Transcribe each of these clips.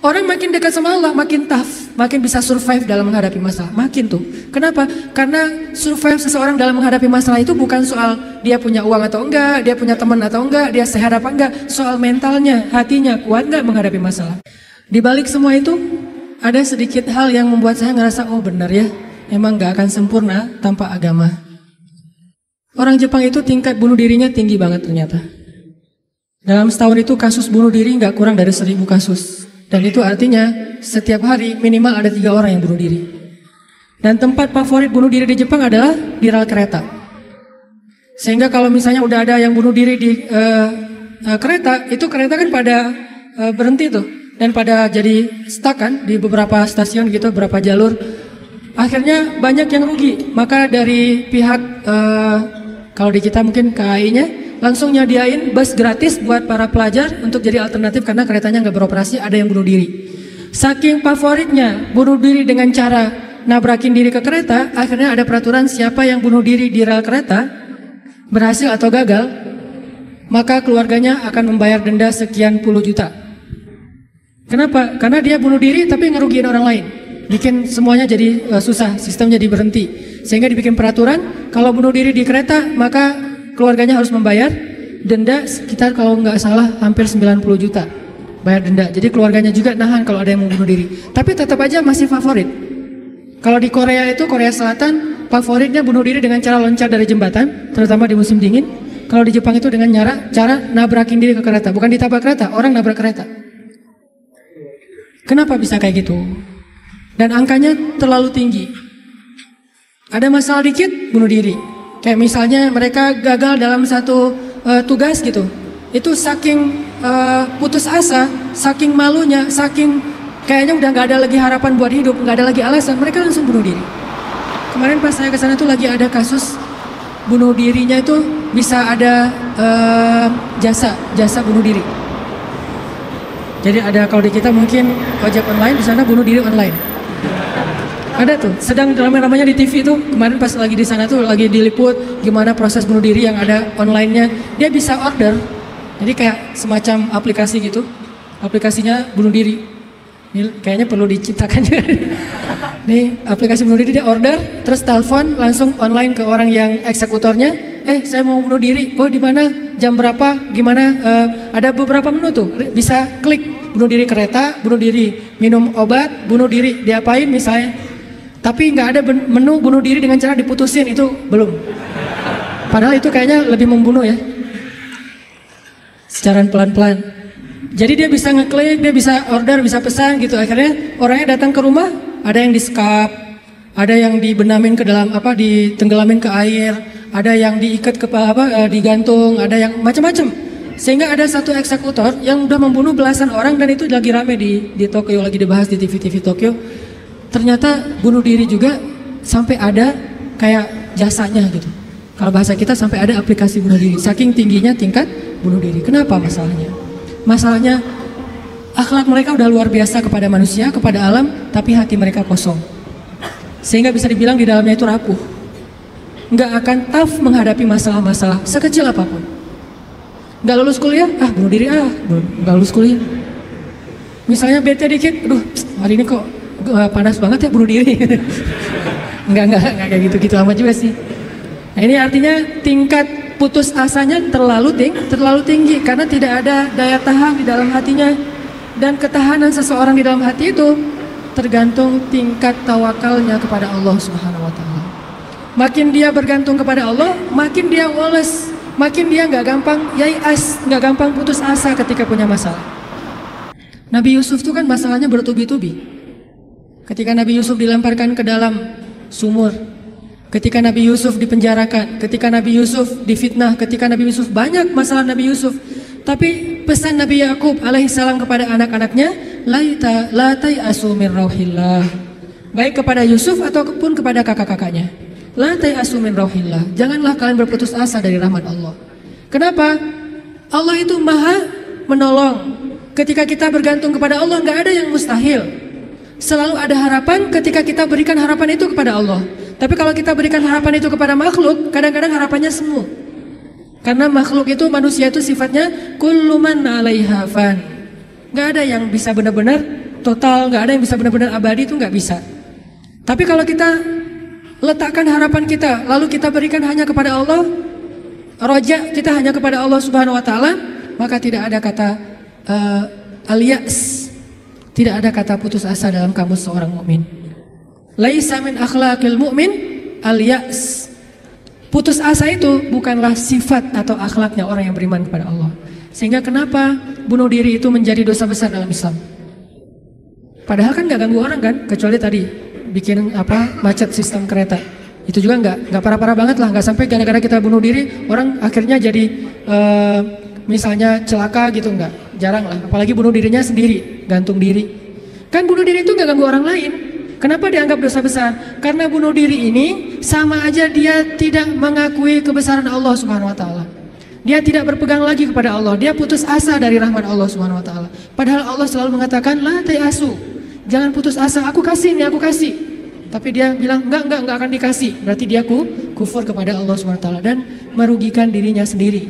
Orang makin dekat sama Allah, makin tough, makin bisa survive dalam menghadapi masalah. Makin tuh. Kenapa? Karena survive seseorang dalam menghadapi masalah itu bukan soal dia punya uang atau enggak, dia punya teman atau enggak, dia sehat apa enggak. Soal mentalnya, hatinya kuat enggak menghadapi masalah. Di balik semua itu, ada sedikit hal yang membuat saya ngerasa, oh benar ya, emang gak akan sempurna tanpa agama. Orang Jepang itu tingkat bunuh dirinya tinggi banget ternyata. Dalam setahun itu kasus bunuh diri gak kurang dari 1000 kasus. Dan itu artinya setiap hari minimal ada 3 orang yang bunuh diri. Dan tempat favorit bunuh diri di Jepang adalah di rel kereta. Sehingga kalau misalnya udah ada yang bunuh diri di kereta, itu kereta kan pada berhenti tuh. Dan pada jadi stuck kan di beberapa stasiun gitu, beberapa jalur. Akhirnya banyak yang rugi. Maka dari pihak, kalau di kita mungkin KAI-nya, langsung nyediain bus gratis buat para pelajar untuk jadi alternatif karena keretanya nggak beroperasi, ada yang bunuh diri. Saking favoritnya bunuh diri dengan cara nabrakin diri ke kereta, akhirnya ada peraturan siapa yang bunuh diri di rel kereta, berhasil atau gagal, maka keluarganya akan membayar denda sekian puluh juta. Kenapa? Karena dia bunuh diri tapi ngerugiin orang lain. Bikin semuanya jadi susah, sistem jadi berhenti. Sehingga dibikin peraturan, kalau bunuh diri di kereta, maka keluarganya harus membayar denda sekitar kalau nggak salah hampir 90 juta bayar denda. Jadi keluarganya juga nahan kalau ada yang mau bunuh diri. Tapi tetap aja masih favorit. Kalau di Korea itu, Korea Selatan, favoritnya bunuh diri dengan cara loncat dari jembatan, terutama di musim dingin. Kalau di Jepang itu dengan cara nabrakin diri ke kereta. Bukan ditabrak kereta, orang nabrak kereta. Kenapa bisa kayak gitu? Dan angkanya terlalu tinggi. Ada masalah dikit, bunuh diri. Kayak misalnya mereka gagal dalam satu tugas gitu. Itu saking putus asa, saking malunya, saking kayaknya udah nggak ada lagi harapan buat hidup, nggak ada lagi alasan, mereka langsung bunuh diri. Kemarin pas saya kesana tuh lagi ada kasus bunuh dirinya itu bisa ada jasa bunuh diri. Jadi ada, kalau di kita mungkin ojek online, di sana bunuh diri online. Ada tuh, sedang ramai-ramainya di TV tuh. Kemarin pas lagi di sana tuh lagi diliput gimana proses bunuh diri yang ada online-nya. Dia bisa order. Jadi kayak semacam aplikasi gitu. Aplikasinya bunuh diri. Ini kayaknya perlu diciptakan juga. Nih, aplikasi bunuh diri, dia order, terus telepon langsung online ke orang yang eksekutornya. Saya mau bunuh diri. Oh, di mana? Jam berapa? Gimana? Ada beberapa menu tuh. Bisa klik bunuh diri kereta, bunuh diri minum obat, bunuh diri diapain misalnya. Tapi nggak ada menu bunuh diri dengan cara diputusin, itu belum. Padahal itu kayaknya lebih membunuh ya. Secara pelan-pelan. Jadi dia bisa ngeklik, dia bisa order, bisa pesan gitu. Akhirnya orangnya datang ke rumah, ada yang disekap, ada yang dibenamin ke dalam ditenggelamin ke air, ada yang diikat ke digantung, ada yang macam-macam. Sehingga ada satu eksekutor yang udah membunuh belasan orang dan itu lagi rame di Tokyo, lagi dibahas di TV-TV Tokyo. Ternyata bunuh diri juga sampai ada kayak jasanya gitu. Kalau bahasa kita sampai ada aplikasi bunuh diri. Saking tingginya tingkat bunuh diri. Kenapa masalahnya? Masalahnya akhlak mereka udah luar biasa kepada manusia, kepada alam, tapi hati mereka kosong. Sehingga bisa dibilang di dalamnya itu rapuh. Nggak akan tough menghadapi masalah-masalah sekecil apapun. Nggak lulus kuliah, bunuh diri nggak lulus kuliah. Misalnya bete dikit, aduh hari ini kok panas banget ya, bunuh diri. Enggak kayak gitu amat juga sih. Nah, ini artinya tingkat putus asanya terlalu tinggi karena tidak ada daya tahan di dalam hatinya. Dan ketahanan seseorang di dalam hati itu tergantung tingkat tawakalnya kepada Allah Subhanahu wa taala. Makin dia bergantung kepada Allah, makin dia woles, makin dia nggak gampang yai'as, nggak gampang putus asa ketika punya masalah. Nabi Yusuf itu kan masalahnya bertubi-tubi. Ketika Nabi Yusuf dilemparkan ke dalam sumur, ketika Nabi Yusuf dipenjarakan, ketika Nabi Yusuf difitnah, ketika Nabi Yusuf, banyak masalah Nabi Yusuf. Tapi pesan Nabi Yakub alaihissalam kepada anak-anaknya, la tai'asu min rauhillah. Baik kepada Yusuf ataupun kepada kakak-kakaknya. La tai'asu min rauhillah. Janganlah kalian berputus asa dari rahmat Allah. Kenapa? Allah itu maha menolong. Ketika kita bergantung kepada Allah, nggak ada yang mustahil. Selalu ada harapan ketika kita berikan harapan itu kepada Allah. Tapi kalau kita berikan harapan itu kepada makhluk, kadang-kadang harapannya semu. Karena makhluk itu, manusia itu sifatnya kullu man 'alaiha fan. Gak ada yang bisa benar-benar total, nggak ada yang bisa benar-benar abadi, itu nggak bisa. Tapi kalau kita letakkan harapan kita, lalu kita berikan hanya kepada Allah, roja kita hanya kepada Allah Subhanahu Wa Taala, maka tidak ada kata al-ya's, tidak ada kata putus asa dalam kamus seorang mukmin. Laisa min akhlaqil mu'min al-ya's. Putus asa itu bukanlah sifat atau akhlaknya orang yang beriman kepada Allah. Sehingga kenapa bunuh diri itu menjadi dosa besar dalam Islam? Padahal kan nggak ganggu orang kan, kecuali tadi bikin macet sistem kereta. Itu juga nggak parah-parah banget lah, nggak sampai gara-gara kita bunuh diri orang akhirnya jadi misalnya celaka gitu, nggak, jarang lah. Apalagi bunuh dirinya sendiri, gantung diri. Kan bunuh diri itu nggak ganggu orang lain. Kenapa dianggap dosa besar? Karena bunuh diri ini sama aja dia tidak mengakui kebesaran Allah Subhanahu Wa Taala. Dia tidak berpegang lagi kepada Allah. Dia putus asa dari rahmat Allah Subhanahu Wa Taala. Padahal Allah selalu mengatakan la tayasu, jangan putus asa. Aku kasih nih, aku kasih. Tapi dia bilang enggak akan dikasih. Berarti dia kufur kepada Allah Subhanahu Wa Taala dan merugikan dirinya sendiri.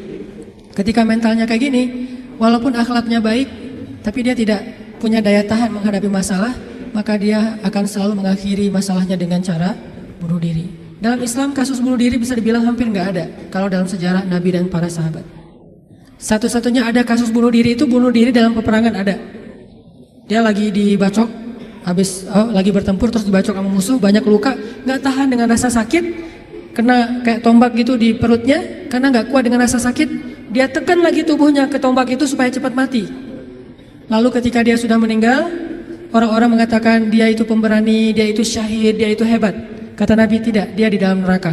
Ketika mentalnya kayak gini, walaupun akhlaknya baik, tapi dia tidak punya daya tahan menghadapi masalah, maka dia akan selalu mengakhiri masalahnya dengan cara bunuh diri. Dalam Islam kasus bunuh diri bisa dibilang hampir nggak ada kalau dalam sejarah Nabi dan para sahabat. Satu-satunya ada kasus bunuh diri itu bunuh diri dalam peperangan ada. Dia lagi dibacok, lagi bertempur terus dibacok sama musuh, banyak luka, nggak tahan dengan rasa sakit, kena kayak tombak gitu di perutnya, karena nggak kuat dengan rasa sakit, dia tekan lagi tubuhnya ke tombak itu supaya cepat mati. Lalu ketika dia sudah meninggal, orang-orang mengatakan dia itu pemberani, dia itu syahid, dia itu hebat. Kata Nabi tidak, dia di dalam neraka.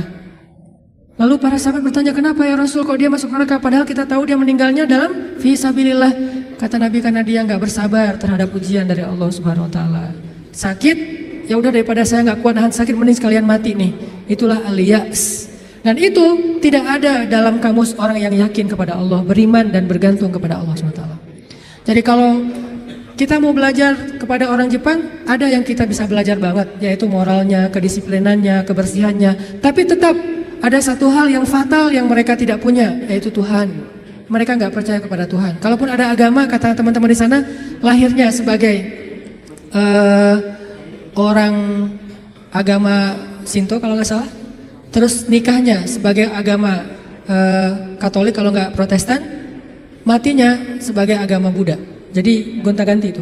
Lalu para sahabat bertanya, kenapa ya Rasul kok dia masuk neraka? Padahal kita tahu dia meninggalnya dalam fisabilillah. Kata Nabi karena dia nggak bersabar terhadap ujian dari Allah Subhanahu Wa Taala. Sakit, ya udah daripada saya nggak kuat nahan sakit, mending sekalian mati nih. Itulah al-ya's. Dan itu tidak ada dalam kamus orang yang yakin kepada Allah, beriman dan bergantung kepada Allah Subhanahu Wa Taala. Jadi kalau kita mau belajar kepada orang Jepang, ada yang kita bisa belajar banget, yaitu moralnya, kedisiplinannya, kebersihannya. Tapi tetap ada satu hal yang fatal yang mereka tidak punya, yaitu Tuhan. Mereka nggak percaya kepada Tuhan. Kalaupun ada agama, kata teman-teman di sana, lahirnya sebagai orang agama Shinto kalau nggak salah, terus nikahnya sebagai agama Katolik kalau nggak Protestan, matinya sebagai agama Buddha. Jadi gonta-ganti itu.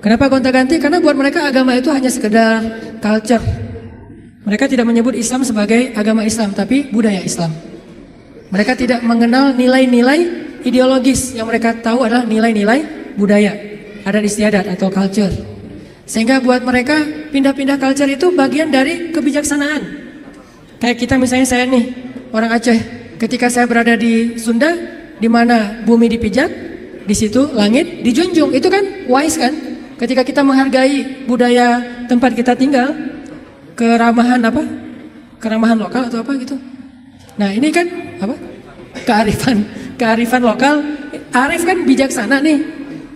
Kenapa gonta-ganti? Karena buat mereka agama itu hanya sekedar culture. Mereka tidak menyebut Islam sebagai agama Islam, tapi budaya Islam. Mereka tidak mengenal nilai-nilai ideologis. Yang mereka tahu adalah nilai-nilai budaya, adat istiadat atau culture. Sehingga buat mereka pindah-pindah culture itu bagian dari kebijaksanaan. Kayak kita misalnya, saya nih orang Aceh. Ketika saya berada di Sunda, di mana bumi dipijak, di situ langit dijunjung, itu kan wise kan? Ketika kita menghargai budaya tempat kita tinggal, keramahan lokal atau apa gitu. Nah ini kan apa? Kearifan lokal. Arif kan bijaksana nih.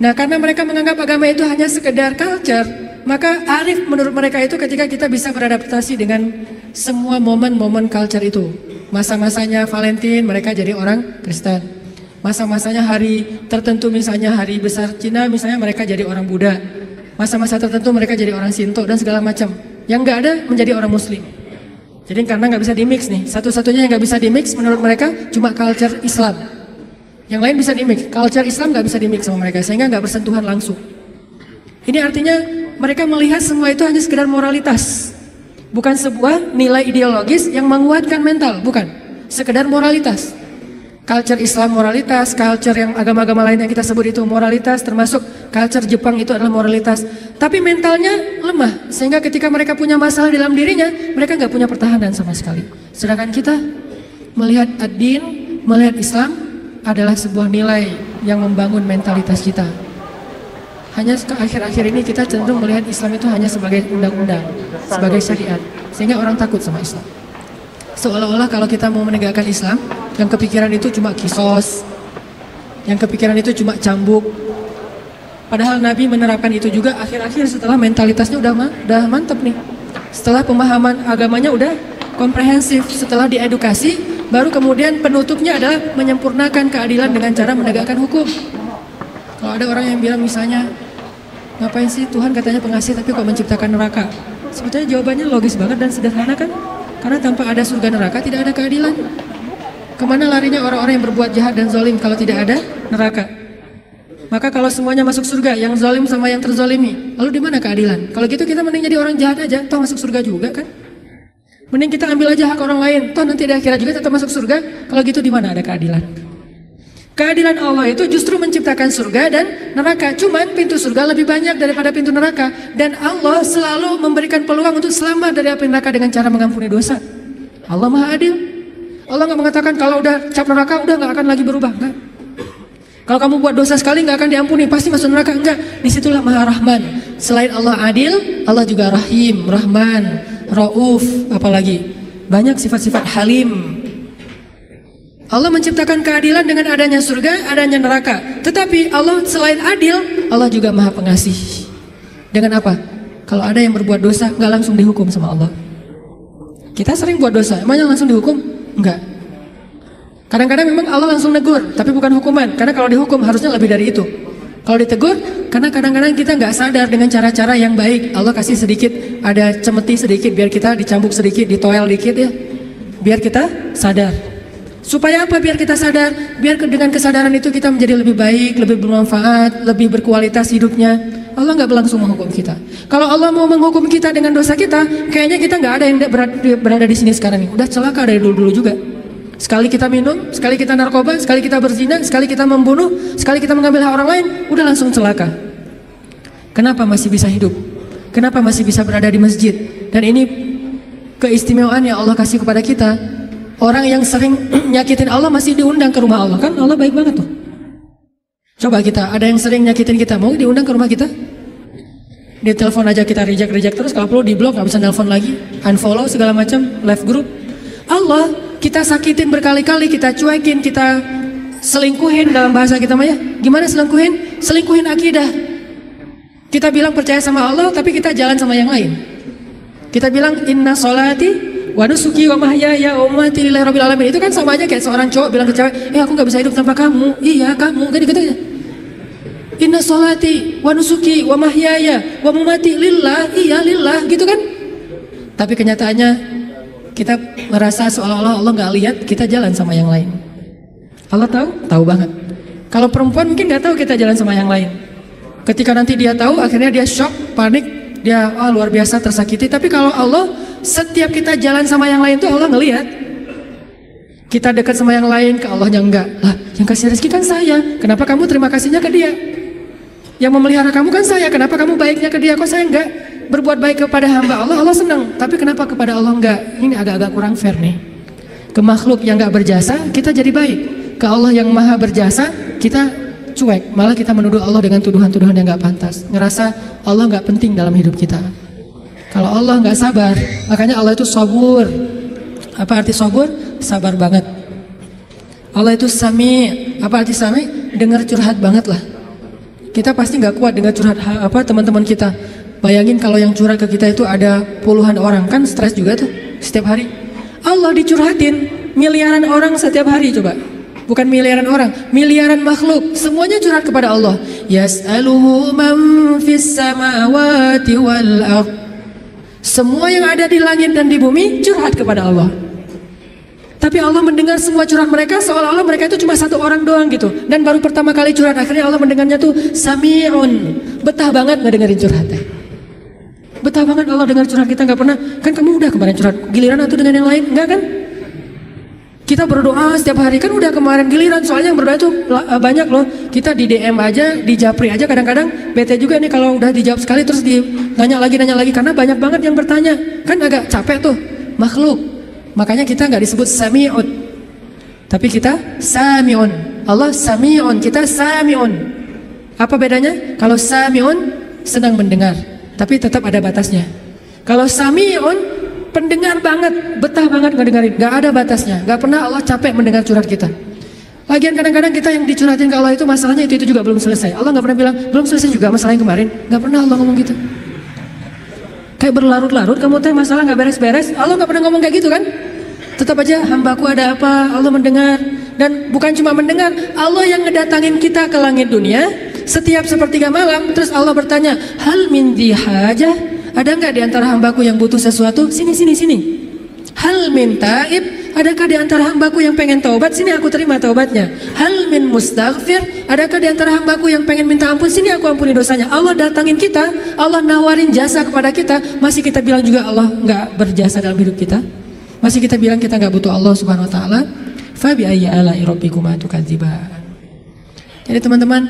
Nah karena mereka menganggap agama itu hanya sekedar culture, maka arif menurut mereka itu ketika kita bisa beradaptasi dengan semua momen-momen culture itu. Masa-masanya Valentine mereka jadi orang Kristen. Masa-masanya hari tertentu, misalnya hari besar Cina, misalnya mereka jadi orang Buddha. Masa-masa tertentu mereka jadi orang Shinto dan segala macam. Yang nggak ada menjadi orang Muslim. Jadi karena nggak bisa dimix nih, satu-satunya yang nggak bisa dimix menurut mereka cuma culture Islam. Yang lain bisa dimix, culture Islam nggak bisa dimix sama mereka, sehingga nggak bersentuhan langsung. Ini artinya mereka melihat semua itu hanya sekedar moralitas, bukan sebuah nilai ideologis yang menguatkan mental, bukan. Sekedar moralitas. Culture Islam moralitas, culture yang agama-agama lain yang kita sebut itu moralitas, termasuk culture Jepang itu adalah moralitas. Tapi mentalnya lemah, sehingga ketika mereka punya masalah dalam dirinya, mereka nggak punya pertahanan sama sekali. Sedangkan kita melihat ad-din, melihat Islam adalah sebuah nilai yang membangun mentalitas kita. Hanya akhir-akhir ini kita cenderung melihat Islam itu hanya sebagai undang-undang, sebagai syariat, sehingga orang takut sama Islam. Seolah-olah kalau kita mau menegakkan Islam, yang kepikiran itu cuma kisos, yang kepikiran itu cuma cambuk. Padahal Nabi menerapkan itu juga akhir-akhir setelah mentalitasnya udah mantap nih. Setelah pemahaman agamanya udah komprehensif, setelah diedukasi, baru kemudian penutupnya adalah menyempurnakan keadilan dengan cara menegakkan hukum. Kalau ada orang yang bilang misalnya Ngapain sih Tuhan katanya pengasih tapi kok menciptakan neraka? Sebetulnya jawabannya logis banget dan sederhana kan? Karena tanpa ada surga neraka tidak ada keadilan. Kemana larinya orang-orang yang berbuat jahat dan zalim kalau tidak ada neraka? Maka kalau semuanya masuk surga, yang zalim sama yang terzalimi, lalu di mana keadilan? Kalau gitu kita mending jadi orang jahat aja, toh masuk surga juga kan? Mending kita ambil aja hak orang lain, toh nanti di akhirat juga tetap masuk surga. Kalau gitu di mana ada keadilan? Keadilan Allah itu justru menciptakan surga dan neraka. Cuman pintu surga lebih banyak daripada pintu neraka. Dan Allah selalu memberikan peluang untuk selamat dari api neraka dengan cara mengampuni dosa. Allah Maha Adil. Allah nggak mengatakan kalau udah cap neraka udah nggak akan lagi berubah. Enggak. Kalau kamu buat dosa sekali nggak akan diampuni, pasti masuk neraka. Enggak. Disitulah Maha Rahman. Selain Allah Adil, Allah juga Rahim, Rahman, Rauf, apalagi banyak sifat-sifat Halim. Allah menciptakan keadilan dengan adanya surga, adanya neraka. Tetapi Allah selain adil, Allah juga Maha Pengasih. Dengan apa? Kalau ada yang berbuat dosa, nggak langsung dihukum sama Allah. Kita sering buat dosa, emangnya langsung dihukum? Enggak. Kadang-kadang memang Allah langsung negur, tapi bukan hukuman. Karena kalau dihukum harusnya lebih dari itu. Kalau ditegur, karena kadang-kadang kita nggak sadar dengan cara-cara yang baik. Allah kasih sedikit, ada cemeti sedikit, biar kita dicambuk sedikit, ditoel dikit ya. Biar kita sadar. Supaya apa? Biar kita sadar. Biar dengan kesadaran itu kita menjadi lebih baik, lebih bermanfaat, lebih berkualitas hidupnya. Allah nggak langsung menghukum kita. Kalau Allah mau menghukum kita dengan dosa kita, kayaknya kita nggak ada yang berada di sini sekarang ini. Udah celaka dari dulu-dulu juga. Sekali kita minum, sekali kita narkoba, sekali kita berzina, sekali kita membunuh, sekali kita mengambil hak orang lain, udah langsung celaka. Kenapa masih bisa hidup? Kenapa masih bisa berada di masjid? Dan ini keistimewaan yang Allah kasih kepada kita. Orang yang sering nyakitin Allah masih diundang ke rumah Allah. Kan Allah baik banget tuh. Coba kita, ada yang sering nyakitin kita, mau diundang ke rumah kita? Di telepon aja kita reject terus, kalau perlu di blok, gak bisa nelpon lagi, unfollow segala macam, left group. Allah kita sakitin berkali-kali, kita cuekin, kita selingkuhin dalam bahasa kita mah ya. Gimana selingkuhin? Selingkuhin akidah. Kita bilang percaya sama Allah, tapi kita jalan sama yang lain. Kita bilang inna sholati wa nusuki wa mahyaya wa mamati lillahi rabbil alamin. Itu kan sama aja kayak seorang cowok bilang ke cewek, aku gak bisa hidup tanpa kamu. Iya kamu, kan gitu ya. Inna sholati wa nusuki wa mahyaya wa mamati lillah. Iya lillah, gitu kan. Tapi kenyataannya kita merasa seolah-olah Allah gak lihat, kita jalan sama yang lain. Allah tahu? Tahu banget. Kalau perempuan mungkin gak tahu kita jalan sama yang lain. Ketika nanti dia tahu, akhirnya dia shock, panik, dia luar biasa tersakiti. Tapi kalau Allah, setiap kita jalan sama yang lain tuh Allah ngelihat. Kita dekat sama yang lain, ke Allahnya enggak. Lah, yang kasih rezeki kan saya. Kenapa kamu terima kasihnya ke dia? Yang memelihara kamu kan saya. Kenapa kamu baiknya ke dia? Kok saya enggak? Berbuat baik kepada hamba Allah, Allah senang. Tapi kenapa kepada Allah enggak? Ini agak-agak kurang fair nih. Ke makhluk yang enggak berjasa, kita jadi baik. Ke Allah yang maha berjasa, kita cuek. Malah kita menuduh Allah dengan tuduhan-tuduhan yang enggak pantas. Ngerasa Allah enggak penting dalam hidup kita. Kalau Allah nggak sabar, makanya Allah itu sabur. Apa arti sabur? Sabar banget. Allah itu sami. Apa arti sami? Dengar curhat banget lah. Kita pasti nggak kuat dengar curhat teman-teman kita. Bayangin kalau yang curhat ke kita itu ada puluhan orang, kan stres juga tuh setiap hari. Allah dicurhatin miliaran orang setiap hari, coba. Bukan miliaran orang, miliaran makhluk, semuanya curhat kepada Allah. Yas'aluhu man fis samawati wal ardh. Semua yang ada di langit dan di bumi curhat kepada Allah. Tapi Allah mendengar semua curhat mereka seolah-olah mereka itu cuma satu orang doang gitu. Dan baru pertama kali curhat, akhirnya Allah mendengarnya tuh sami'un. Betah banget ngedengerin curhatnya. Betah banget Allah dengar curhat kita, nggak pernah. Kan kamu udah kemarin curhat, giliran atau dengan yang lain? Enggak kan? Kita berdoa setiap hari, kan udah kemarin giliran. Soalnya yang berdoa itu banyak loh. Kita di DM aja, di japri aja kadang-kadang bete juga nih kalau udah dijawab sekali terus nanya lagi karena banyak banget yang bertanya. Kan agak capek tuh makhluk. Makanya kita nggak disebut sami'un, tapi kita sami'un. Allah sami'un, kita sami'un. Apa bedanya? Kalau sami'un senang mendengar, tapi tetap ada batasnya. Kalau sami'un pendengar banget, betah banget ngedengerin, gak ada batasnya, gak pernah Allah capek mendengar curhat kita. Lagian kadang-kadang kita yang dicurhatin ke Allah itu masalahnya itu juga belum selesai. Allah gak pernah bilang, belum selesai juga masalah yang kemarin. Gak pernah Allah ngomong gitu. Kayak berlarut-larut kamu teh masalah gak beres-beres. Allah gak pernah ngomong kayak gitu kan. Tetap aja hambaku ada apa, Allah mendengar. Dan bukan cuma mendengar, Allah yang ngedatangin kita ke langit dunia, Setiap sepertiga malam, terus Allah bertanya, hal min hajah, ada nggak di antara hambaku yang butuh sesuatu? Sini, sini, sini. Hal min taib, adakah di antara hambaku yang pengen taubat? Sini aku terima taubatnya. Hal min mustaghfir, adakah di antara hambaku yang pengen minta ampun? Sini aku ampuni dosanya. Allah datangin kita, Allah nawarin jasa kepada kita, masih kita bilang juga Allah nggak berjasa dalam hidup kita. Masih kita bilang kita nggak butuh Allah Subhanahu Wa Taala. Fa bi ayyi ala'i rabbikuma tukadziban. Jadi teman-teman,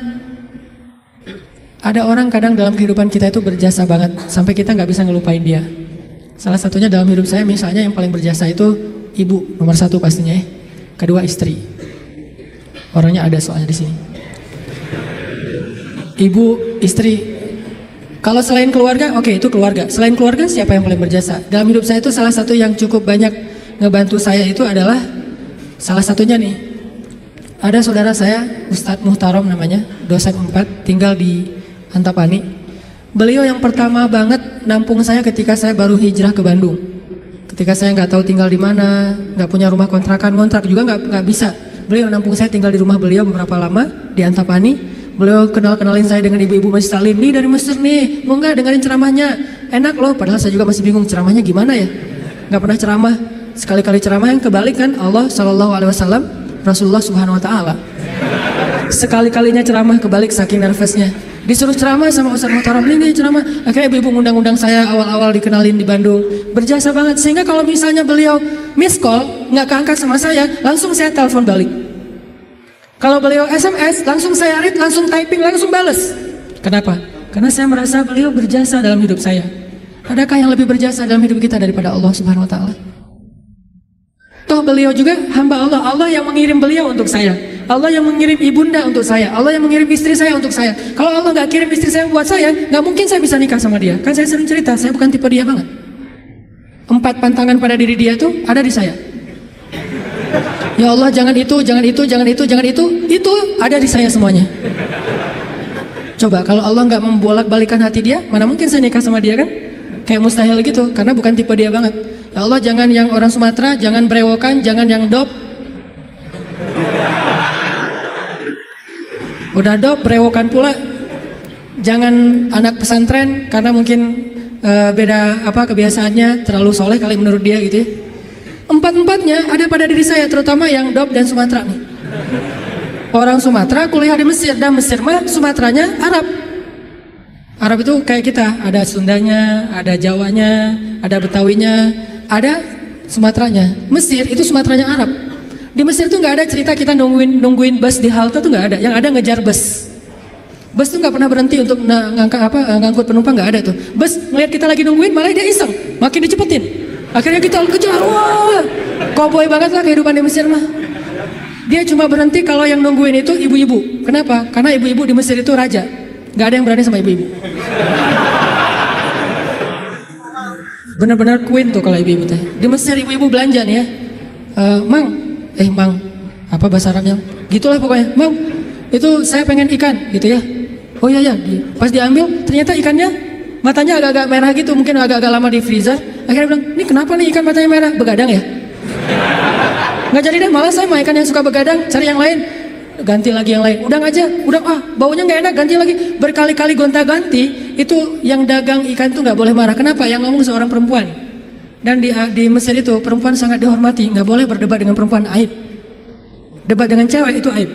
ada orang kadang dalam kehidupan kita itu berjasa banget sampai kita nggak bisa ngelupain dia. Salah satunya dalam hidup saya misalnya yang paling berjasa itu ibu nomor satu pastinya ya. Kedua istri. Orangnya ada soalnya di sini. Ibu, istri. Kalau selain keluarga, oke, itu keluarga. Selain keluarga siapa yang paling berjasa? Dalam hidup saya itu salah satu yang cukup banyak ngebantu saya itu adalah salah satunya nih. Ada saudara saya, Ustadz Muhtarom namanya, dosen 4, tinggal di Antapani. Beliau yang pertama banget nampung saya ketika saya baru hijrah ke Bandung. Ketika saya nggak tahu tinggal di mana, nggak punya rumah kontrakan, kontrak juga nggak bisa. Beliau nampung saya tinggal di rumah beliau beberapa lama di Antapani. Beliau kenalin saya dengan ibu-ibu Masjid Salim. Nih dari Mesir nih, mau nggak dengerin ceramahnya? Enak loh, padahal saya juga masih bingung ceramahnya gimana ya. Nggak pernah ceramah. Sekali-kali ceramah yang kebalik kan Allah Shallallahu Alaihi Wasallam, Rasulullah Subhanahu Wa Taala. Sekali-kalinya ceramah kebalik saking nervousnya. Disuruh ceramah sama Ustadz Muhtaram, ini ceramah. Akhirnya ibu-ibu ngundang-undang saya awal-awal dikenalin di Bandung. Berjasa banget, sehingga kalau misalnya beliau miss call, nggak keangkat sama saya, langsung saya telepon balik. Kalau beliau SMS, langsung saya read, langsung typing, langsung bales. Kenapa? Karena saya merasa beliau berjasa dalam hidup saya. Adakah yang lebih berjasa dalam hidup kita daripada Allah Subhanahu Wa Taala? Toh beliau juga hamba Allah, Allah yang mengirim beliau untuk saya, Allah yang mengirim ibunda untuk saya, Allah yang mengirim istri saya untuk saya. Kalau Allah nggak kirim istri saya buat saya, nggak mungkin saya bisa nikah sama dia. Kan saya sering cerita, saya bukan tipe dia banget. 4 pantangan pada diri dia tuh ada di saya. Ya Allah, jangan itu, jangan itu, jangan itu, jangan itu ada di saya semuanya. Coba kalau Allah nggak membolak-balikan hati dia, mana mungkin saya nikah sama dia kan? Kayak mustahil gitu, karena bukan tipe dia banget. Ya Allah, jangan yang orang Sumatera, jangan brewokan, jangan yang dop. Udah dop, brewokan pula. Jangan anak pesantren, karena mungkin beda kebiasaannya, terlalu soleh kali menurut dia gitu ya. 4-4-nya ada pada diri saya, terutama yang dop dan Sumatera nih. Orang Sumatera kuliah di Mesir, dan Mesir mah Sumateranya Arab. Arab itu kayak kita, ada Sundanya, ada Jawanya, ada Betawinya, ada Sumateranya. Mesir itu Sumateranya Arab. Di Mesir tuh nggak ada cerita kita nungguin bus di halte tuh nggak ada. Yang ada ngejar bus. Bus tuh nggak pernah berhenti untuk ngangkut penumpang, nggak ada tuh. Bus ngeliat kita lagi nungguin, malah dia iseng, makin dicepetin. Akhirnya kita kejar, wah, cowboy banget lah kehidupan di Mesir mah. Dia cuma berhenti kalau yang nungguin itu ibu-ibu. Kenapa? Karena ibu-ibu di Mesir itu raja. Gak ada yang berani sama ibu-ibu. Benar-benar queen tuh kalau ibu-ibu teh. Di Mesir ibu-ibu belanja nih ya. Mang, apa bahasa Arabnya? Gitulah pokoknya. Mang, itu saya pengen ikan gitu ya. Oh iya ya. Pas diambil ternyata ikannya matanya agak-agak merah gitu. Mungkin agak-agak lama di freezer. Akhirnya bilang, ini kenapa nih ikan matanya merah? Begadang ya? Nggak jadi deh, malah saya mau ikan yang suka begadang, cari yang lain. Ganti lagi yang lain, udah aja, baunya nggak enak, ganti lagi. Berkali-kali gonta-ganti. Itu yang dagang ikan tuh nggak boleh marah. Kenapa? Yang ngomong seorang perempuan. Dan di Mesir itu perempuan sangat dihormati, nggak boleh berdebat dengan perempuan, aib. Debat dengan cewek itu aib.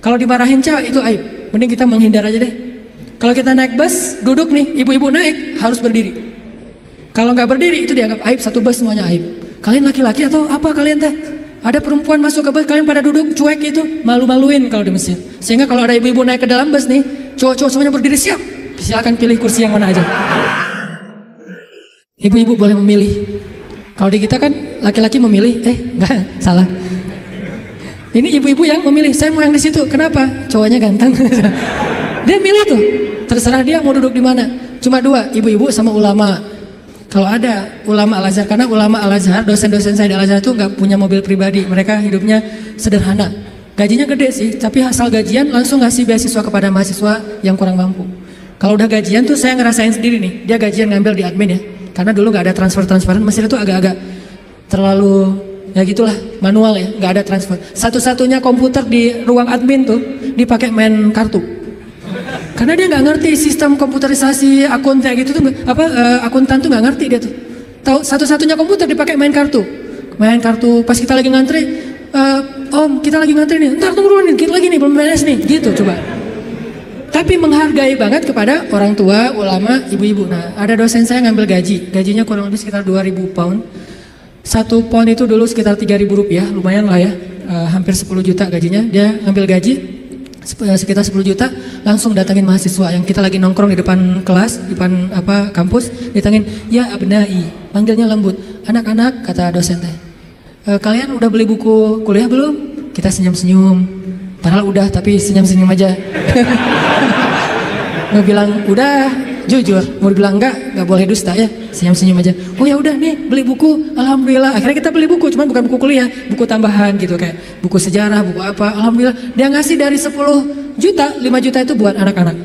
Kalau dimarahin cewek itu aib. Mending kita menghindar aja deh. Kalau kita naik bus, duduk nih, ibu-ibu naik harus berdiri. Kalau nggak berdiri itu dianggap aib, satu bus semuanya aib. Kalian laki-laki atau apa kalian teh? Ada perempuan masuk ke bus, kalian pada duduk cuek itu, malu-maluin kalau di Mesir. Sehingga kalau ada ibu-ibu naik ke dalam bus nih, cowok-cowok semuanya berdiri siap. Silakan pilih kursi yang mana aja. Ibu-ibu boleh memilih. Kalau di kita kan laki-laki memilih, enggak, salah. Ini ibu-ibu yang memilih, saya mau yang di situ. Kenapa? Cowoknya ganteng. Dia milih tuh, terserah dia mau duduk di mana. Cuma 2, ibu-ibu sama ulama. Kalau ada ulama Al-Azhar, karena ulama Al-Azhar, dosen-dosen saya di Al-Azhar itu nggak punya mobil pribadi, mereka hidupnya sederhana. Gajinya gede sih, tapi asal gajian langsung ngasih beasiswa kepada mahasiswa yang kurang mampu. Kalau udah gajian tuh saya ngerasain sendiri nih, dia gajian ngambil di admin ya, karena dulu nggak ada transferan, Mesir itu agak-agak terlalu ya gitulah, manual ya, nggak ada transfer. Satu-satunya komputer di ruang admin tuh dipakai main kartu. Karena dia nggak ngerti sistem komputerisasi akun kayak gitu tuh, akuntan tuh nggak ngerti dia tuh. Tahu satu-satunya komputer dipakai main kartu. Main kartu pas kita lagi ngantri, Om kita lagi ngantri nih, ntar tunggu dulu nih, kita lagi nih belum beres nih, gitu coba. Tapi menghargai banget kepada orang tua, ulama, ibu-ibu. Nah ada dosen saya ngambil gajinya kurang lebih sekitar 2.000 pound. 1 pound itu dulu sekitar 3.000 rupiah, lumayan lah ya, hampir 10 juta gajinya. Dia ngambil gaji sekitar 10 juta, langsung datangin mahasiswa yang kita lagi nongkrong di depan kelas, di depan kampus, datangin, ya abnai, panggilnya lembut, anak-anak, kata dosen teh. Kalian udah beli buku kuliah belum? Kita senyum-senyum, padahal udah tapi senyum-senyum aja. Mau bilang udah, jujur, mau bilang enggak boleh dusta ya, senyum-senyum aja. Oh ya udah nih beli buku, alhamdulillah. Akhirnya kita beli buku, cuman bukan buku kuliah, buku tambahan gitu kayak buku sejarah, buku apa. Alhamdulillah dia ngasih dari 10 juta, 5 juta itu buat anak-anak.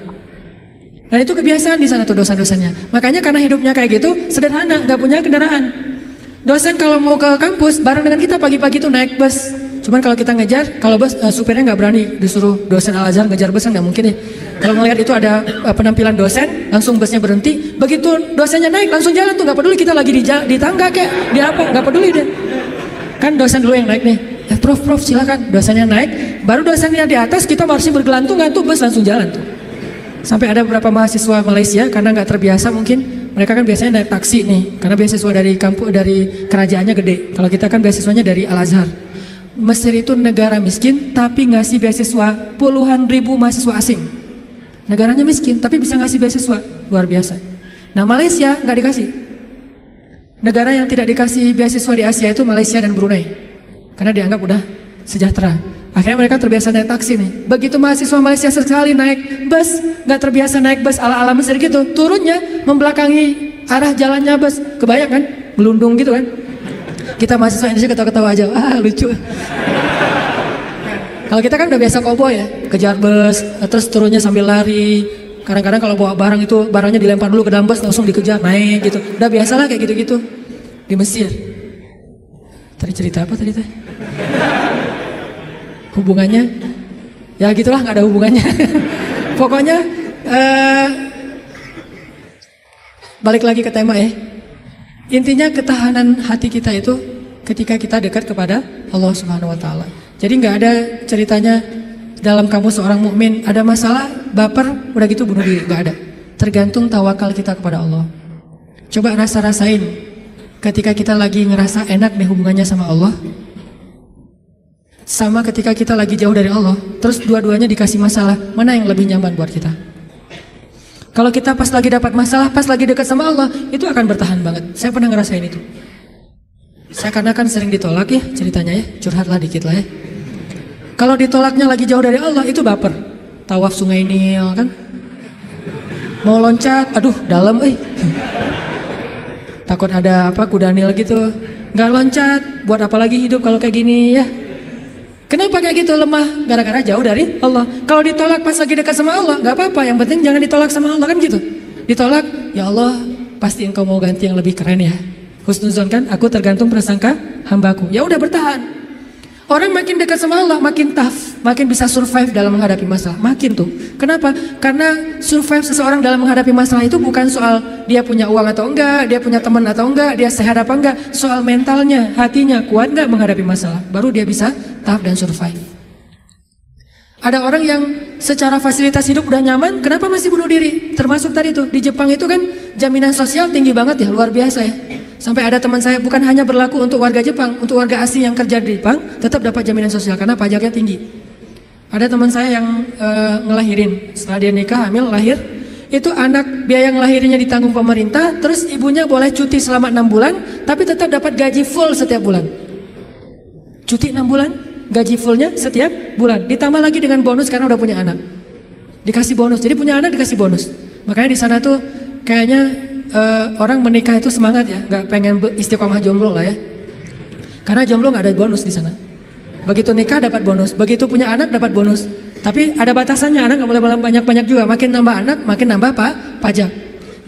Dan itu kebiasaan di sana tuh dosen-dosennya. Makanya karena hidupnya kayak gitu, sederhana, nggak punya kendaraan. Dosen kalau mau ke kampus bareng dengan kita pagi-pagi tuh naik bus. Cuman kalau kita ngejar, kalau bus supirnya nggak berani, disuruh dosen Al-Azhar ngejar bus kan nggak mungkin ya. Kalau ngelihat itu ada penampilan dosen, langsung busnya berhenti. Begitu dosennya naik, langsung jalan tuh, nggak peduli kita lagi di tangga kayak di apa, nggak peduli deh. Kan dosen dulu yang naik nih. Prof silakan. Dosennya naik, baru dosennya di atas, kita masih bergelantungan tuh, bus langsung jalan tuh. Sampai ada beberapa mahasiswa Malaysia karena nggak terbiasa mungkin. Mereka kan biasanya naik taksi nih, karena beasiswa dari kampus, dari kerajaannya gede. Kalau kita kan beasiswanya dari Al-Azhar. Mesir itu negara miskin, tapi ngasih beasiswa puluhan ribu mahasiswa asing. Negaranya miskin, tapi bisa ngasih beasiswa, luar biasa. Nah Malaysia nggak dikasih. Negara yang tidak dikasih beasiswa di Asia itu Malaysia dan Brunei, karena dianggap udah sejahtera. Akhirnya mereka terbiasa naik taksi nih. Begitu mahasiswa Malaysia sekali naik bus, nggak terbiasa naik bus ala-ala Mesir gitu, turunnya membelakangi arah jalannya bus. Kebayang kan? Melundung gitu kan? Kita mahasiswa Indonesia ketawa-ketawa aja, lucu. Kalau kita kan udah biasa koboi ya, kejar bus, terus turunnya sambil lari. Kadang-kadang kalau bawa barang itu, barangnya dilempar dulu ke dalam bus, langsung dikejar, naik gitu. Udah biasa lah kayak gitu-gitu di Mesir. Tadi cerita apa tadi teh? Hubungannya ya gitulah, nggak ada hubungannya. Pokoknya balik lagi ke tema ya, intinya ketahanan hati kita itu ketika kita dekat kepada Allah Subhanahu Wa Taala. Jadi nggak ada ceritanya dalam kamus seorang mukmin ada masalah baper udah gitu bunuh diri, nggak ada. Tergantung tawakal kita kepada Allah. Coba rasain ketika kita lagi ngerasa enak nih hubungannya sama Allah, sama ketika kita lagi jauh dari Allah, terus dua-duanya dikasih masalah, mana yang lebih nyaman buat kita? Kalau kita pas lagi dapat masalah, pas lagi dekat sama Allah, itu akan bertahan banget. Saya pernah ngerasain itu. Saya karena kan sering ditolak ya ceritanya ya, curhatlah dikit lah ya. Kalau ditolaknya lagi jauh dari Allah, itu baper. Tawaf Sungai Nil kan, mau loncat, aduh dalam takut ada kuda Nil gitu, nggak loncat, buat apa lagi hidup kalau kayak gini ya. Kenapa kayak gitu lemah? Gara-gara jauh dari Allah. Kalau ditolak pas lagi dekat sama Allah, nggak apa-apa. Yang penting jangan ditolak sama Allah kan gitu. Ditolak, ya Allah, pasti engkau mau ganti yang lebih keren ya. Husnuzon kan, aku tergantung prasangka hambaku. Ya udah bertahan. Orang makin dekat sama Allah, makin tough, makin bisa survive dalam menghadapi masalah. Makin tuh. Kenapa? Karena survive seseorang dalam menghadapi masalah itu bukan soal dia punya uang atau enggak, dia punya teman atau enggak, dia sehat apa enggak. Soal mentalnya, hatinya kuat enggak menghadapi masalah. Baru dia bisa tough dan survive. Ada orang yang secara fasilitas hidup udah nyaman, kenapa masih bunuh diri? Termasuk tadi tuh, di Jepang itu kan jaminan sosial tinggi banget ya, luar biasa ya. Sampai ada teman saya, bukan hanya berlaku untuk warga Jepang, untuk warga asing yang kerja di Jepang tetap dapat jaminan sosial karena pajaknya tinggi. Ada teman saya yang ngelahirin, setelah dia nikah, hamil, lahir, itu anak biaya ngelahirinnya ditanggung pemerintah, terus ibunya boleh cuti selama 6 bulan, tapi tetap dapat gaji full setiap bulan. Cuti 6 bulan, gaji fullnya setiap bulan, ditambah lagi dengan bonus karena udah punya anak. Dikasih bonus, jadi punya anak dikasih bonus. Makanya di sana tuh kayaknya orang menikah itu semangat ya, nggak pengen istiqomah jomblo lah ya. Karena jomblo nggak ada bonus di sana. Begitu nikah dapat bonus, begitu punya anak dapat bonus. Tapi ada batasannya, anak nggak boleh banyak-banyak juga. Makin nambah anak, makin nambah pajak.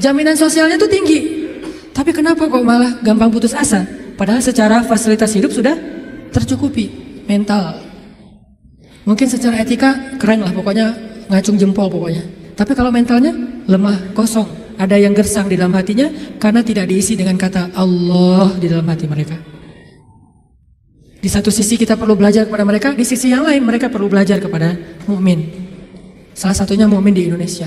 Jaminan sosialnya tuh tinggi. Tapi kenapa kok malah gampang putus asa? Padahal secara fasilitas hidup sudah tercukupi, mental. Mungkin secara etika keren lah, pokoknya ngacung jempol pokoknya. Tapi kalau mentalnya lemah, kosong, ada yang gersang di dalam hatinya karena tidak diisi dengan kata Allah di dalam hati mereka. Di satu sisi kita perlu belajar kepada mereka, di sisi yang lain mereka perlu belajar kepada mukmin. Salah satunya mukmin di Indonesia.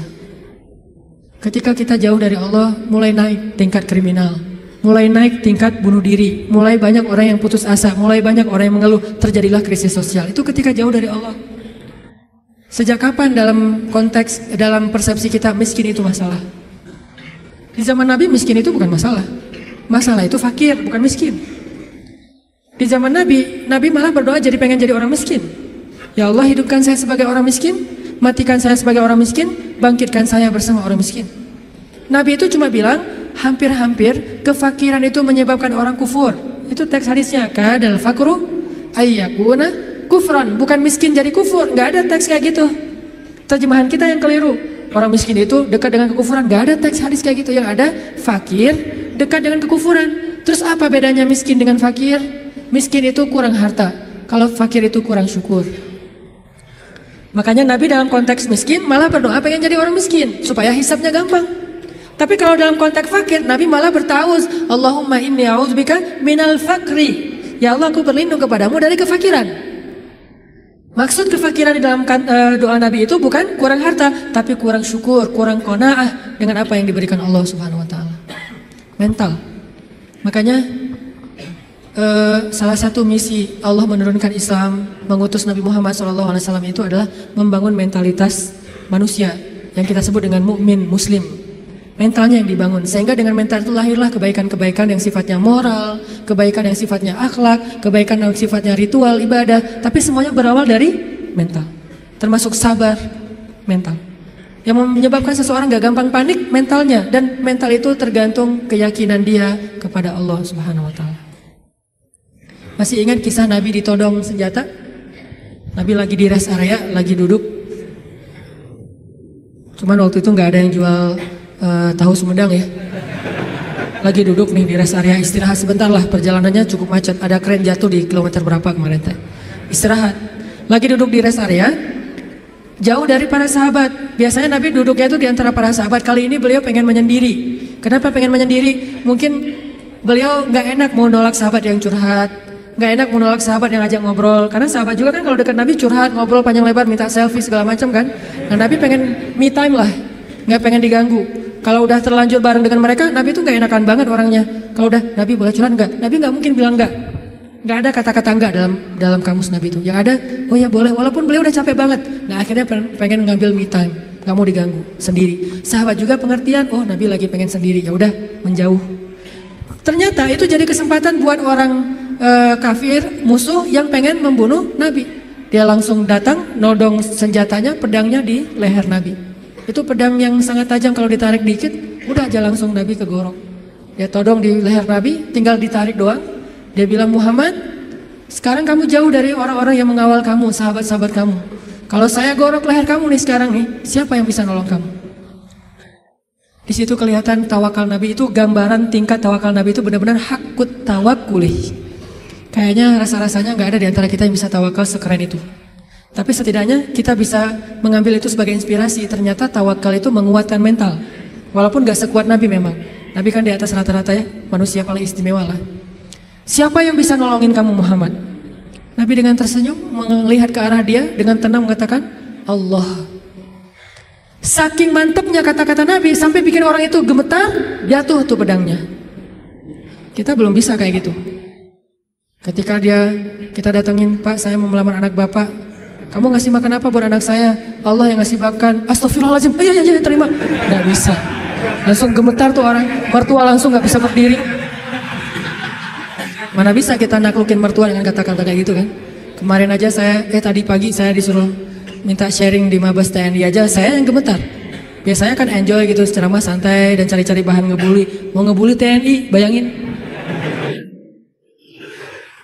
Ketika kita jauh dari Allah, mulai naik tingkat kriminal, mulai naik tingkat bunuh diri, mulai banyak orang yang putus asa, mulai banyak orang yang mengeluh, terjadilah krisis sosial. Itu ketika jauh dari Allah. Sejak kapan dalam konteks, dalam persepsi kita miskin itu masalah? Di zaman Nabi miskin itu bukan masalah. Masalah itu fakir, bukan miskin. Di zaman Nabi, Nabi malah berdoa jadi pengen jadi orang miskin. Ya Allah, hidupkan saya sebagai orang miskin, matikan saya sebagai orang miskin, bangkitkan saya bersama orang miskin. Nabi itu cuma bilang, hampir-hampir kefakiran itu menyebabkan orang kufur. Itu teks hadisnya, kadal fakru ayyakuna kufran, bukan miskin jadi kufur. Nggak ada teks kayak gitu. Terjemahan kita yang keliru. Orang miskin itu dekat dengan kekufuran. Nggak ada teks hadis kayak gitu. Yang ada fakir dekat dengan kekufuran. Terus apa bedanya miskin dengan fakir? Miskin itu kurang harta, kalau fakir itu kurang syukur. Makanya Nabi dalam konteks miskin malah berdoa pengen jadi orang miskin supaya hisabnya gampang. Tapi kalau dalam konteks fakir, Nabi malah bertauz, Allahumma inni a'udzubika minal fakri. Ya Allah, aku berlindung kepadamu dari kefakiran. Maksud kefakiran di dalam doa Nabi itu bukan kurang harta, tapi kurang syukur, kurang qanaah dengan apa yang diberikan Allah Subhanahu wa taala. Mental. Makanya salah satu misi Allah menurunkan Islam, mengutus Nabi Muhammad SAW itu adalah membangun mentalitas manusia yang kita sebut dengan mukmin muslim. Mentalnya yang dibangun, sehingga dengan mental itu lahirlah kebaikan-kebaikan yang sifatnya moral, kebaikan yang sifatnya akhlak, kebaikan yang sifatnya ritual, ibadah. Tapi semuanya berawal dari mental, termasuk sabar, mental. Yang menyebabkan seseorang gak gampang panik, mentalnya. Dan mental itu tergantung keyakinan dia kepada Allah Subhanahu wa taala. Masih ingat kisah Nabi ditodong senjata? Nabi lagi di rest area, lagi duduk. Cuman waktu itu gak ada yang jual tahu Sumedang ya. Lagi duduk nih di rest area, istirahat sebentar lah, perjalanannya cukup macet. Ada kren jatuh di kilometer berapa kemarin teh. Istirahat. Lagi duduk di rest area, jauh dari para sahabat. Biasanya Nabi duduknya itu di antara para sahabat. Kali ini beliau pengen menyendiri. Kenapa pengen menyendiri? Mungkin beliau gak enak mau nolak sahabat yang curhat, gak enak mau nolak sahabat yang ajak ngobrol. Karena sahabat juga kan kalau dekat Nabi curhat, ngobrol panjang lebar, minta selfie segala macam kan. Nah Nabi pengen me time lah, gak pengen diganggu. Kalau udah terlanjur bareng dengan mereka, Nabi itu gak enakan banget orangnya. Kalau udah, Nabi boleh curhat gak? Nabi gak mungkin bilang gak. Gak ada kata-kata enggak dalam kamus Nabi itu. Yang ada, oh ya boleh, walaupun beliau udah capek banget. Nah akhirnya pengen ngambil me time, gak mau diganggu, sendiri. Sahabat juga pengertian, oh Nabi lagi pengen sendiri, ya udah menjauh. Ternyata itu jadi kesempatan buat orang kafir, musuh yang pengen membunuh Nabi. Dia langsung datang, nodong senjatanya, pedangnya di leher Nabi. Itu pedang yang sangat tajam, kalau ditarik dikit, udah aja langsung Nabi kegorok. Dia todong di leher Nabi, tinggal ditarik doang. Dia bilang, Muhammad, sekarang kamu jauh dari orang-orang yang mengawal kamu, sahabat-sahabat kamu. Kalau saya gorok leher kamu nih sekarang nih, siapa yang bisa nolong kamu? Di situ kelihatan tawakal Nabi itu, gambaran tingkat tawakal Nabi itu benar-benar hakut tawakulih. Kayaknya rasa-rasanya nggak ada di antara kita yang bisa tawakal sekeren itu. Tapi setidaknya kita bisa mengambil itu sebagai inspirasi. Ternyata tawakal itu menguatkan mental. Walaupun gak sekuat Nabi memang. Nabi kan di atas rata-rata ya, manusia paling istimewa lah. Siapa yang bisa nolongin kamu Muhammad? Nabi dengan tersenyum melihat ke arah dia, dengan tenang mengatakan, Allah. Saking mantepnya kata-kata Nabi sampai bikin orang itu gemetar, jatuh tuh pedangnya. Kita belum bisa kayak gitu. Ketika kita datengin, Pak saya mau melamar anak Bapak. Kamu ngasih makan apa buat anak saya? Allah yang ngasih makan. Astagfirullahaladzim. Iya terima. Nggak bisa. Langsung gemetar tuh orang. Mertua langsung nggak bisa berdiri. Mana bisa kita naklukin mertua dengan kata-kata kayak gitu kan? Kemarin aja tadi pagi saya disuruh minta sharing di Mabes TNI aja. Saya yang gemetar. Biasanya kan enjoy gitu, ceramah santai dan cari-cari bahan ngebully. Mau ngebully TNI, bayangin.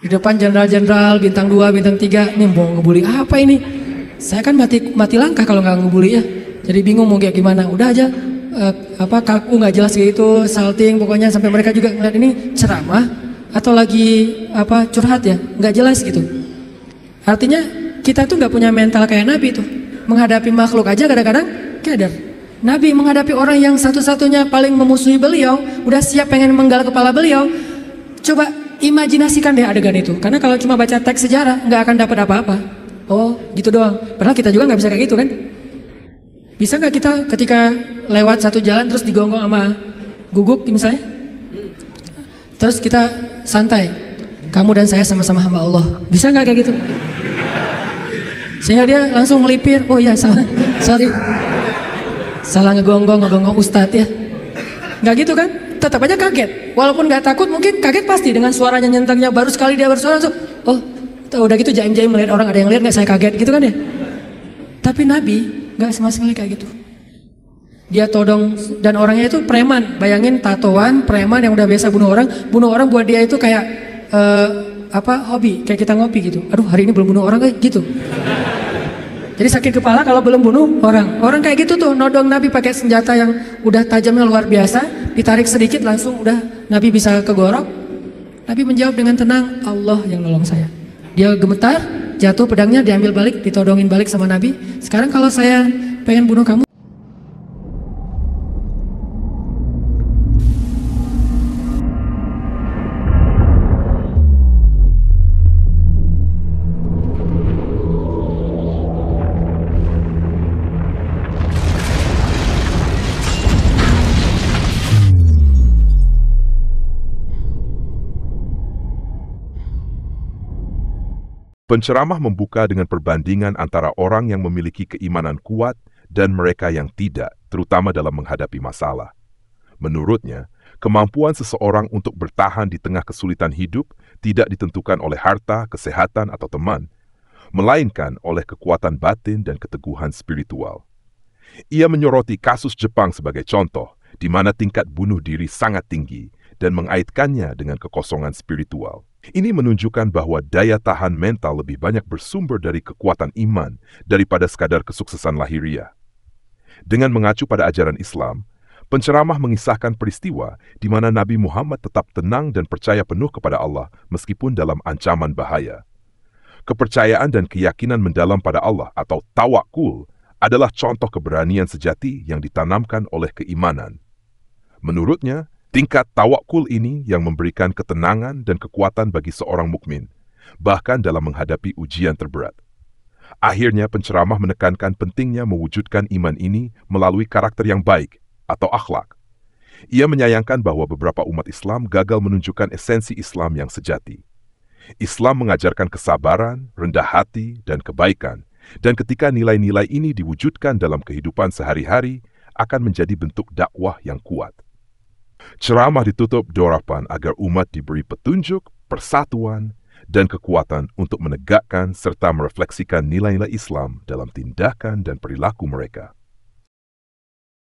Di depan jenderal-jenderal bintang 2, bintang 3, nih mau ngebully apa ini? Saya kan mati langkah kalau nggak ngebully ya. Jadi bingung mau kayak gimana. Udah aja kaku nggak jelas gitu, salting pokoknya sampai mereka juga ngeliat ini ceramah atau lagi curhat ya, nggak jelas gitu. Artinya kita tuh nggak punya mental kayak Nabi tuh. Menghadapi makhluk aja kadang-kadang keder. Nabi menghadapi orang yang satu-satunya paling memusuhi beliau, udah siap pengen menggal kepala beliau. Coba imajinasikan deh adegan itu. Karena kalau cuma baca teks sejarah nggak akan dapat apa-apa. Oh gitu doang. Padahal kita juga nggak bisa kayak gitu kan? Bisa nggak kita ketika lewat satu jalan terus digonggong sama guguk misalnya? Terus kita santai. Kamu dan saya sama-sama hamba Allah. Bisa nggak kayak gitu? Sehingga dia langsung melipir. Oh iya salah. Sorry. Salah ngegonggong ustadz ya. Nggak gitu kan? Tetap aja kaget. Walaupun nggak takut, mungkin kaget pasti dengan suaranya nyentaknya. Baru sekali dia bersuara langsung, oh udah gitu jaim-jaim melihat orang, ada yang lihat nggak saya kaget gitu kan ya. Tapi Nabi nggak sama sekali kayak gitu. Dia todong, dan orangnya itu preman. Bayangin tatoan preman yang udah biasa bunuh orang buat dia itu kayak hobi, kayak kita ngopi gitu. Aduh hari ini belum bunuh orang kayak gitu. Jadi sakit kepala kalau belum bunuh orang. Orang kayak gitu tuh nodong Nabi pakai senjata yang udah tajamnya luar biasa, ditarik sedikit langsung udah Nabi bisa kegorok. Nabi menjawab dengan tenang, Allah yang nolong saya. Dia gemetar, jatuh pedangnya diambil balik, ditodongin balik sama Nabi. Sekarang kalau saya pengen bunuh kamu, Penceramah membuka dengan perbandingan antara orang yang memiliki keimanan kuat dan mereka yang tidak, terutama dalam menghadapi masalah. Menurutnya, kemampuan seseorang untuk bertahan di tengah kesulitan hidup tidak ditentukan oleh harta, kesehatan, atau teman, melainkan oleh kekuatan batin dan keteguhan spiritual. Ia menyoroti kasus Jepang sebagai contoh, di mana tingkat bunuh diri sangat tinggi dan mengaitkannya dengan kekosongan spiritual. Ini menunjukkan bahwa daya tahan mental lebih banyak bersumber dari kekuatan iman daripada sekadar kesuksesan lahiriah. Dengan mengacu pada ajaran Islam, penceramah mengisahkan peristiwa di mana Nabi Muhammad tetap tenang dan percaya penuh kepada Allah meskipun dalam ancaman bahaya. Kepercayaan dan keyakinan mendalam pada Allah atau tawakul adalah contoh keberanian sejati yang ditanamkan oleh keimanan. Menurutnya, tingkat tawakul ini yang memberikan ketenangan dan kekuatan bagi seorang mukmin, bahkan dalam menghadapi ujian terberat. Akhirnya penceramah menekankan pentingnya mewujudkan iman ini melalui karakter yang baik atau akhlak. Ia menyayangkan bahwa beberapa umat Islam gagal menunjukkan esensi Islam yang sejati. Islam mengajarkan kesabaran, rendah hati, dan kebaikan, dan ketika nilai-nilai ini diwujudkan dalam kehidupan sehari-hari, akan menjadi bentuk dakwah yang kuat. Ceramah ditutup doapan agar umat diberi petunjuk, persatuan, dan kekuatan untuk menegakkan serta merefleksikan nilai-nilai Islam dalam tindakan dan perilaku mereka.